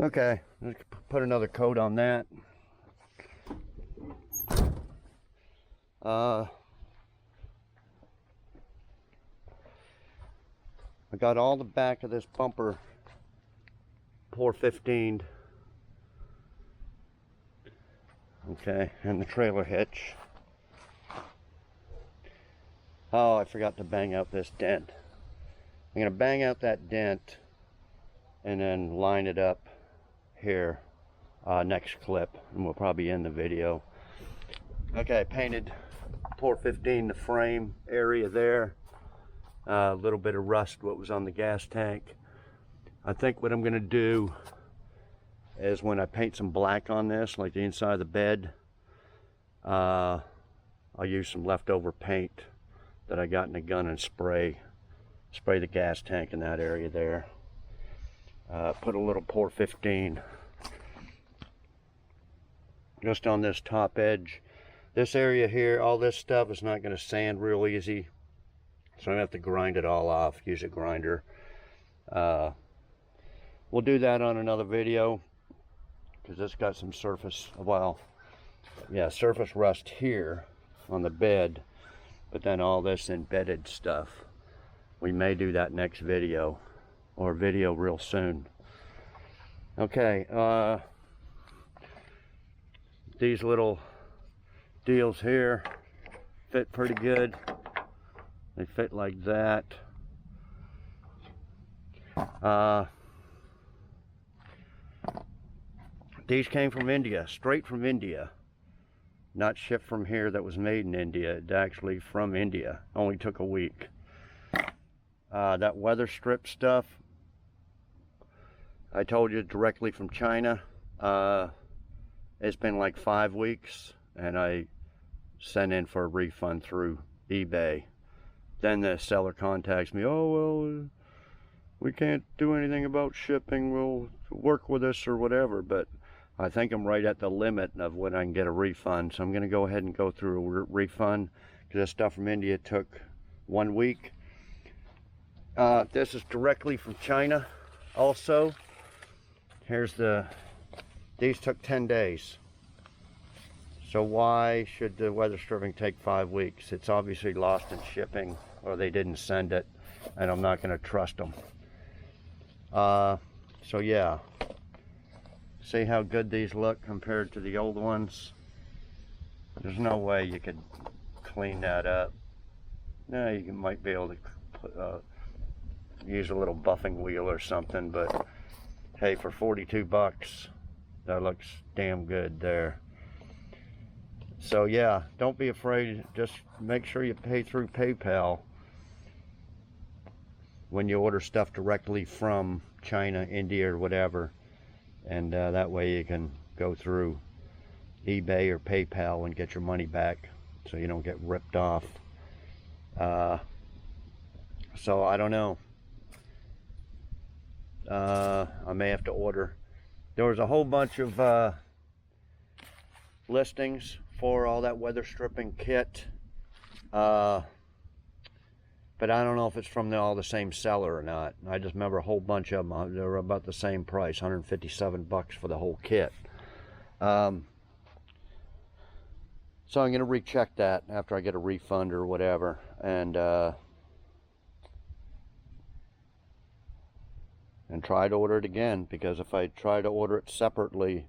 Okay, let's put another coat on that. I got all the back of this bumper pour 15'd. Okay, and the trailer hitch. Oh, I forgot to bang out this dent. I'm gonna bang out that dent and then line it up here next clip, and we'll probably end the video. Okay, I painted pour 15 the frame area there. A little bit of rust what was on the gas tank. I think what I'm gonna do is when I paint some black on this, like the inside of the bed, I'll use some leftover paint that I got in the gun and spray the gas tank in that area there. Put a little pour 15 just on this top edge. This area here, all this stuff is not going to sand real easy, so I have to grind it all off, use a grinder. We'll do that on another video because this got some surface, well, yeah, surface rust here on the bed, but then all this embedded stuff. We may do that next video, or video real soon. Okay, these little deals here fit pretty good. They fit like that. These came from India, straight from India. Not shipped from here, that was made in India. It's actually from India. Only took a week. That weather strip stuff, I told you, directly from China. It's been like 5 weeks, and I sent in for a refund through eBay. Then the seller contacts me, oh, well, we can't do anything about shipping, we'll work with us or whatever, but I think I'm right at the limit of when I can get a refund, so I'm going to go ahead and go through a refund, because this stuff from India took 1 week. This is directly from China also. Here's these took 10 days. So why should the weather stripping take 5 weeks? It's obviously lost in shipping, or they didn't send it, and I'm not going to trust them. So yeah, see how good these look compared to the old ones? There's no way you could clean that up. No, you might be able to put, use a little buffing wheel or something, but hey, for 42 bucks, that looks damn good there. So yeah, don't be afraid. Just make sure you pay through PayPal when you order stuff directly from China, India, or whatever, and that way you can go through eBay or PayPal and get your money back, so you don't get ripped off. So I don't know. I may have to order. There was a whole bunch of listings for all that weather stripping kit, but I don't know if it's from all the same seller or not. I just remember a whole bunch of them. They were about the same price, 157 bucks for the whole kit. So I'm going to recheck that after I get a refund or whatever, and try to order it again, because if I try to order it separately,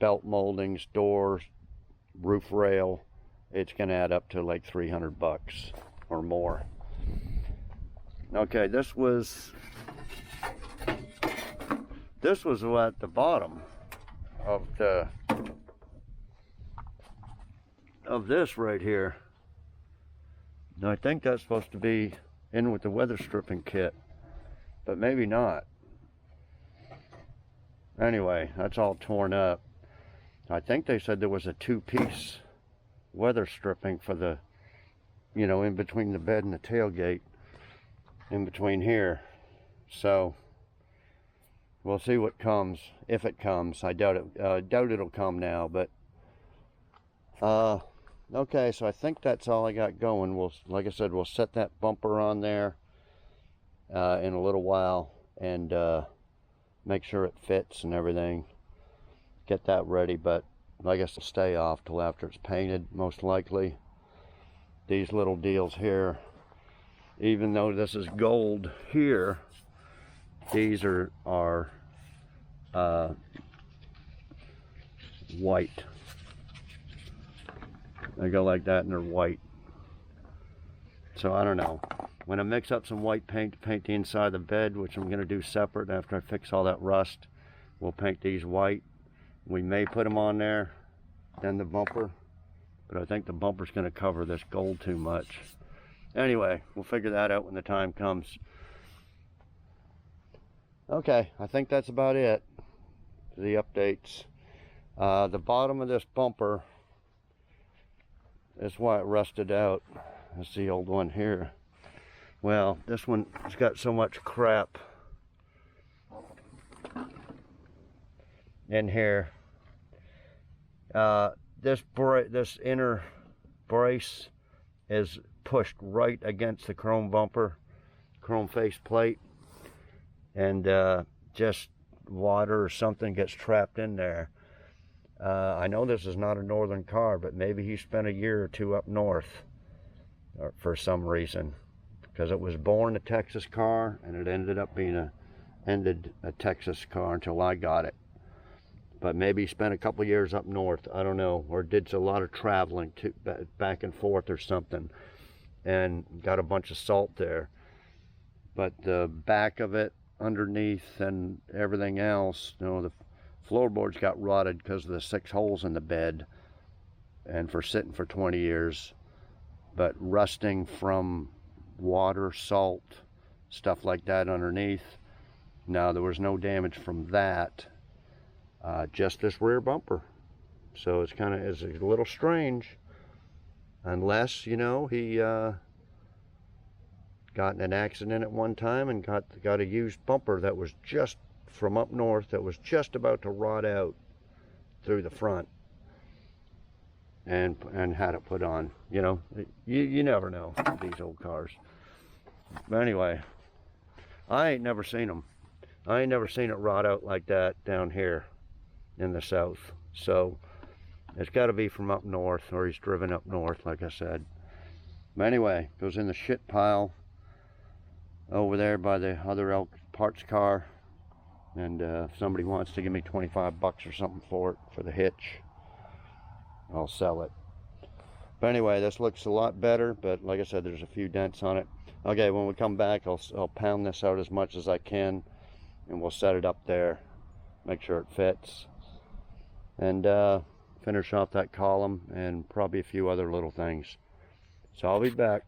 belt moldings, doors, roof rail, it's going to add up to like 300 bucks or more. Okay, this was at the bottom of this right here. Now I think that's supposed to be in with the weather stripping kit, but maybe not. Anyway, that's all torn up. I think they said there was a 2-piece weather stripping for the, you know, in between the bed and the tailgate, in between here. So we'll see what comes, if it comes. I doubt it. Doubt it'll come now, but okay. So I think that's all I got going. We'll, like I said, we'll set that bumper on there in a little while and make sure it fits and everything. Get that ready, but I guess it'll stay off till after it's painted, most likely. These little deals here, even though this is gold here, these are white. They go like that and they're white. So I don't know. When I mix up some white paint to paint the inside of the bed, which I'm going to do separate after I fix all that rust, we'll paint these white. We may put them on there, then the bumper, but I think the bumper's going to cover this gold too much. Anyway, we'll figure that out when the time comes. Okay, I think that's about it for the updates. The bottom of this bumper is why it rusted out. That's the old one here. Well, this one has got so much crap in here. This inner brace is pushed right against the chrome bumper, chrome face plate, and just water or something gets trapped in there. I know this is not a northern car, but maybe he spent a year or two up north for some reason, because it was born a Texas car and it ended up being a Texas car until I got it. But maybe he spent a couple years up north, I don't know, or did a lot of traveling to back and forth or something, and got a bunch of salt there. But the back of it, underneath and everything else, you know, the floorboards got rotted because of the 6 holes in the bed and for sitting for 20 years. But rusting from water, salt, stuff like that underneath. Now, there was no damage from that. Just this rear bumper. So it's a little strange, unless, you know, he got in an accident at one time and got a used bumper that was just from up north, that was just about to rot out through the front, and had it put on. You know, you never know these old cars. But anyway, I ain't never seen them. I ain't never seen it rot out like that down here in the south. So it's got to be from up north, or he's driven up north, like I said. But anyway, goes in the shit pile over there by the other parts car. And if somebody wants to give me 25 bucks or something for it, for the hitch, I'll sell it. But anyway, this looks a lot better, but like I said, there's a few dents on it. Okay, when we come back, I'll pound this out as much as I can, and we'll set it up there, make sure it fits, and finish off that column and probably a few other little things. So I'll be back.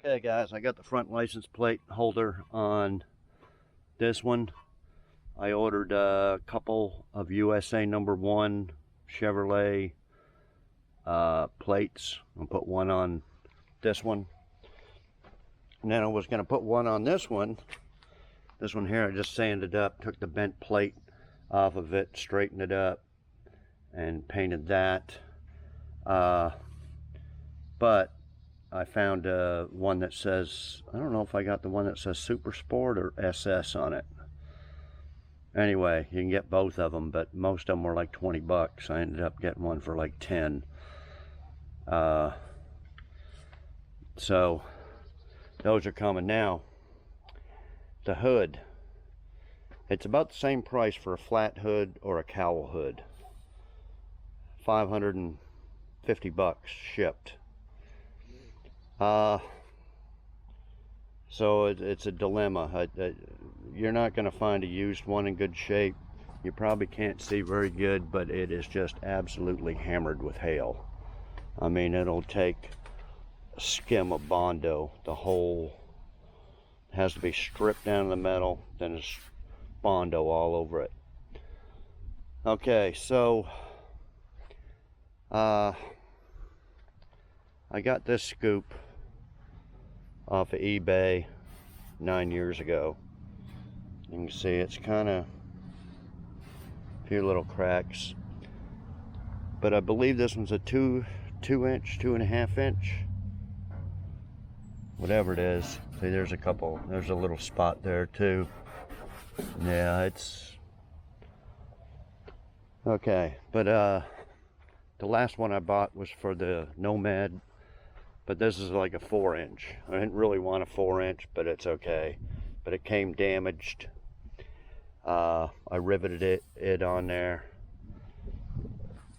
Okay guys, I got the front license plate holder on this one. I ordered a couple of USA #1 Chevrolet plates. I'll put one on this one, and then I was going to put one on this one. This one here I just sanded up, took the bent plate off of it, straightened it up, and painted that. But I found one that says, I don't know if I got the one that says Super Sport or SS on it. Anyway, you can get both of them, but most of them were like 20 bucks. I ended up getting one for like 10. So those are coming now. The hood, it's about the same price for a flat hood or a cowl hood. 550 bucks shipped. So it's a dilemma. You're not going to find a used one in good shape. You probably can't see very good, but it is just absolutely hammered with hail. I mean, it'll take a skim of Bondo. The whole has to be stripped down to the metal, then it's Bondo all over it. Okay, so I got this scoop off of eBay 9 years ago. You can see it's kind of a few little cracks, but I believe this one's a 2-inch, 2.5-inch, whatever it is. See, there's a little spot there too. Yeah, it's okay. But the last one I bought was for the Nomad, but this is like a 4-inch. I didn't really want a 4-inch, but it's okay. But it came damaged. I riveted it on there.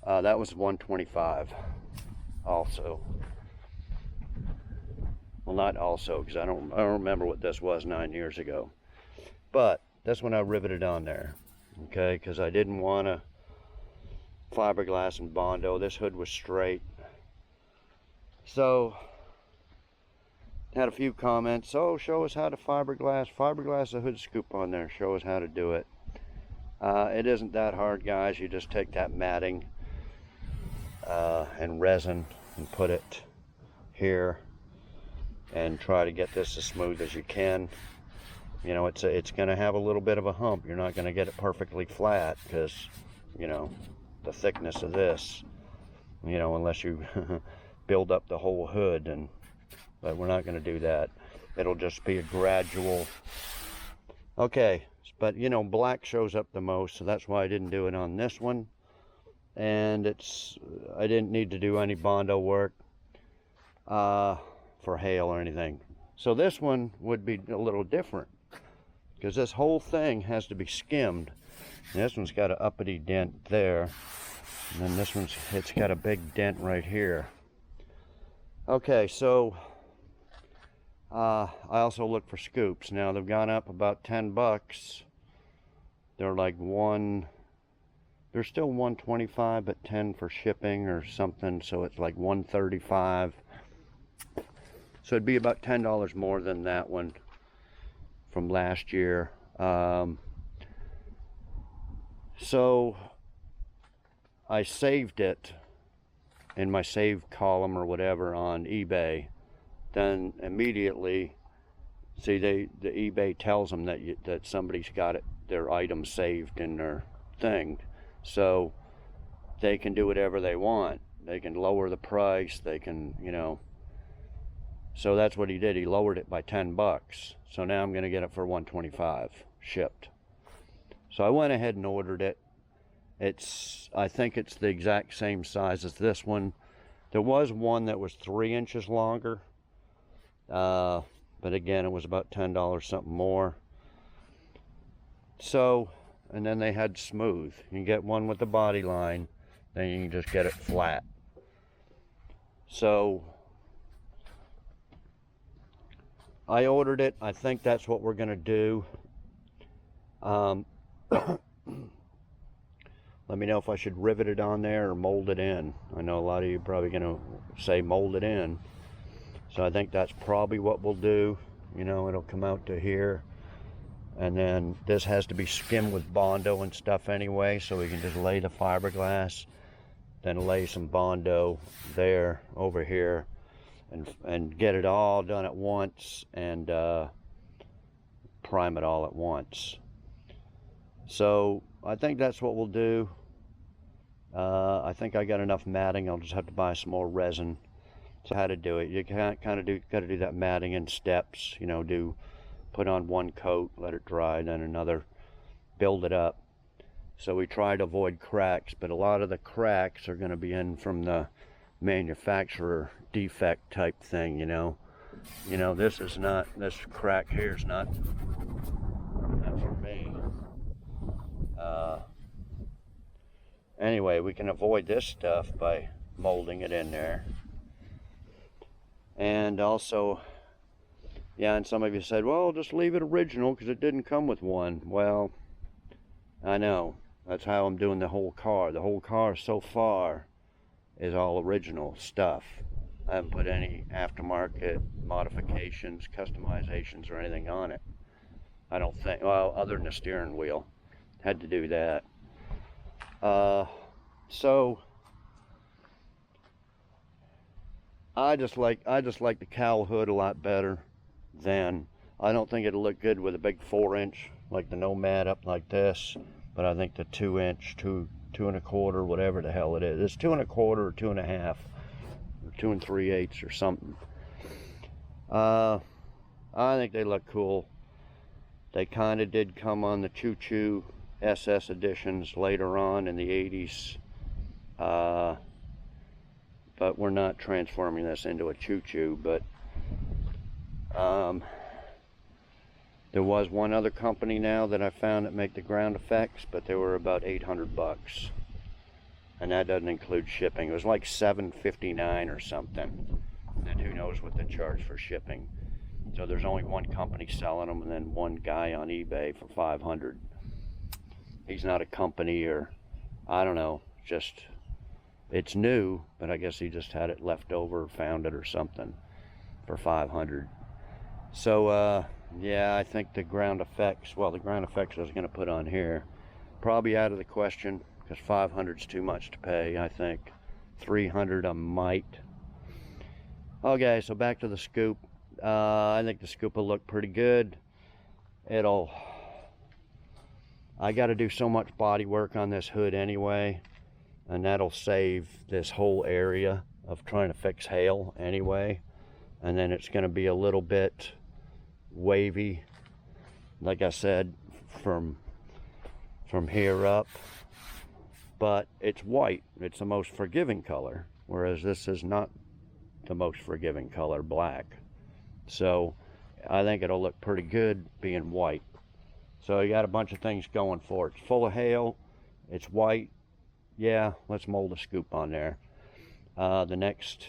That was 125 also. Well, not also, because I don't remember what this was 9 years ago. But this one I riveted on there, okay, because I didn't want to fiberglass and Bondo. This hood was straight. So had a few comments. Oh, show us how to fiberglass a hood scoop on there. Show us how to do it. It isn't that hard, guys. You just take that matting and resin and put it here and try to get this as smooth as you can. You know, it's going to have a little bit of a hump. You're not going to get it perfectly flat because, you know, the thickness of this, you know, unless you build up the whole hood, but we're not going to do that. It'll just be a gradual. Okay, but you know, black shows up the most, so that's why I didn't do it on this one. And I didn't need to do any Bondo work for hail or anything. So this one would be a little different because this whole thing has to be skimmed. And this one's got an uppity dent there, and then this it's got a big dent right here. Okay, so I also look for scoops. Now they've gone up about 10 bucks. They're like they're still 125, but 10 for shipping or something, so it's like 135. So it'd be about $10 more than that one from last year. So I saved it in my save column or whatever on eBay. Then immediately, see, the eBay tells them that somebody's got their item saved in their thing, so they can do whatever they want. They can lower the price. They can, you know. So that's what he did. He lowered it by 10 bucks. So now I'm going to get it for 125 shipped. So I went ahead and ordered it. I think it's the exact same size as this one. There was one that was 3 inches longer. But again, it was about $10 something more. So, and then they had smooth. You can get one with the body line, then you can just get it flat. So I ordered it. I think that's what we're gonna do. Let me know if I should rivet it on there or mold it in. I know a lot of you are probably gonna say mold it in. So I think that's probably what we'll do. You know, it'll come out to here. And then this has to be skimmed with Bondo and stuff anyway, so we can just lay the fiberglass, then lay some Bondo there, over here, and get it all done at once, and prime it all at once. So I think that's what we'll do. I think I got enough matting. I'll just have to buy some more resin. So how to do it? You got to do that matting in steps. You know, put on one coat, let it dry, then another, build it up. So we try to avoid cracks, but a lot of the cracks are going to be in from the manufacturer defect type thing. You know, this crack here is not for me. Anyway, we can avoid this stuff by molding it in there. And also, yeah, and some of you said, well, just leave it original because it didn't come with one. Well, I know. That's how I'm doing the whole car. The whole car so far is all original stuff. I haven't put any aftermarket modifications, customizations, or anything on it. I don't think, well, other than the steering wheel. Had to do that. So I just like the cowl hood a lot better than, I don't think it'll look good with a big 4-inch like the Nomad up like this, but I think the 2-inch, 2.25, whatever the hell it is. It's 2.25 or 2.5 or 2 3/8 or something. I think they look cool. They kind of did come on the Choo Choo SS editions later on in the 80s. But we're not transforming this into a Choo Choo, but there was one other company now that I found that make the ground effects, but they were about 800 bucks. And that doesn't include shipping. It was like $7.59 or something. And who knows what they charge for shipping. So there's only one company selling them, and then one guy on eBay for 500. He's not a company, or I don't know, just, it's new, but I guess he just had it left over, found it or something for 500. So yeah, I think the ground effects, well, the ground effects I was going to put on here, probably out of the question, because 500 is too much to pay. I think 300 I might. Okay, so back to the scoop. I think the scoop will look pretty good. I got to do so much body work on this hood anyway, and that'll save this whole area of trying to fix hail anyway. And then it's going to be a little bit wavy, like I said, from here up, but it's white. It's the most forgiving color, whereas this is not the most forgiving color, black. So I think it'll look pretty good being white. So you got a bunch of things going for it. It's full of hail, it's white. Yeah, let's mold a scoop on there. The next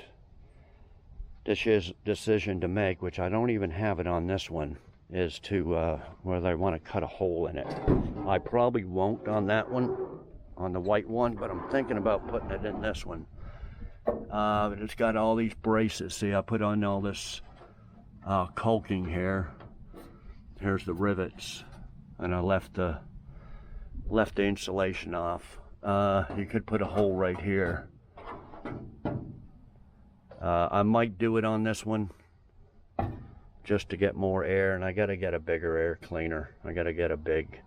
decision to make, which I don't even have it on this one, is to whether I want to cut a hole in it. I probably won't on that one, on the white one, but I'm thinking about putting it in this one. It's got all these braces. See, I put on all this caulking here. Here's the rivets, and I left the insulation off. You could put a hole right here. I might do it on this one just to get more air, and I gotta get a bigger air cleaner. I gotta get a big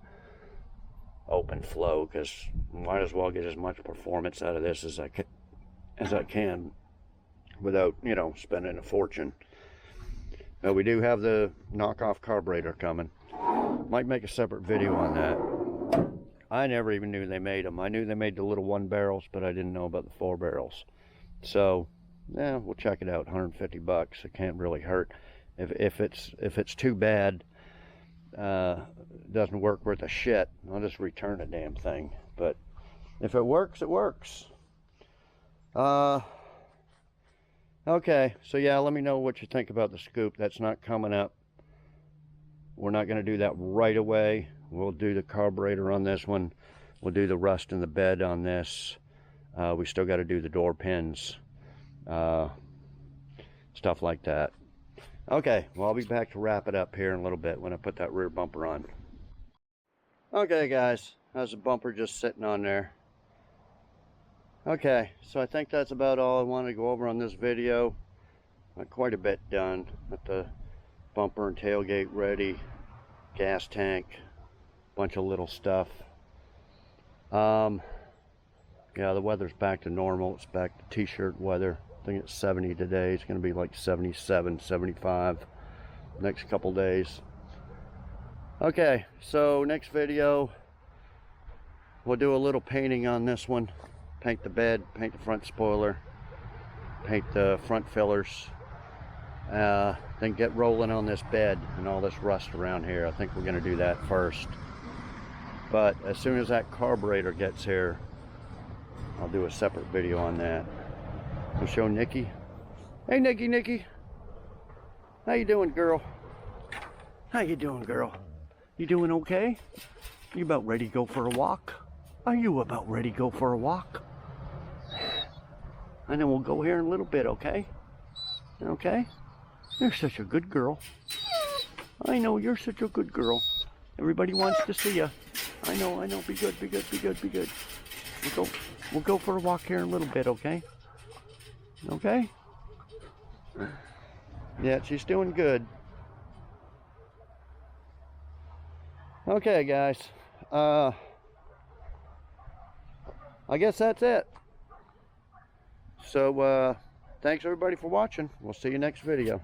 open flow, because might as well get as much performance out of this as I can without, you know, spending a fortune. Now, we do have the knockoff carburetor coming. Might make a separate video on that. I never even knew they made them. I knew they made the little 1 barrels, but I didn't know about the 4 barrels. So yeah, we'll check it out. 150 bucks. It can't really hurt. If it's too bad, doesn't work worth a shit, I'll just return the damn thing. But if it works, it works. Okay, so yeah, let me know what you think about the scoop. That's not coming up. We're not going to do that right away. We'll do the carburetor on this one. We'll do the rust in the bed on this. We still got to do the door pins, stuff like that. Okay, well, I'll be back to wrap it up here in a little bit when I put that rear bumper on. Okay, guys, how's the bumper just sitting on there? Okay, so I think that's about all I wanted to go over on this video. Got quite a bit done. Got the bumper and tailgate ready, gas tank, bunch of little stuff. Yeah, the weather's back to normal. It's back to t-shirt weather. I think it's 70 today. It's going to be like 77, 75 next couple days. Okay, so next video, we'll do a little painting on this one. Paint the bed, paint the front spoiler, paint the front fillers, then get rolling on this bed and all this rust around here. I think we're going to do that first. But as soon as that carburetor gets here, I'll do a separate video on that. We'll show Nikki. Hey, Nikki. How you doing, girl? How you doing, girl? You doing okay? You about ready to go for a walk? Are you about ready to go for a walk? And then we'll go here in a little bit, okay? Okay? You're such a good girl. I know, you're such a good girl. Everybody wants to see you. I know. Be good. We'll go for a walk here in a little bit, okay? Okay? Yeah, she's doing good. Okay, guys. I guess that's it. So, thanks everybody for watching. We'll see you next video.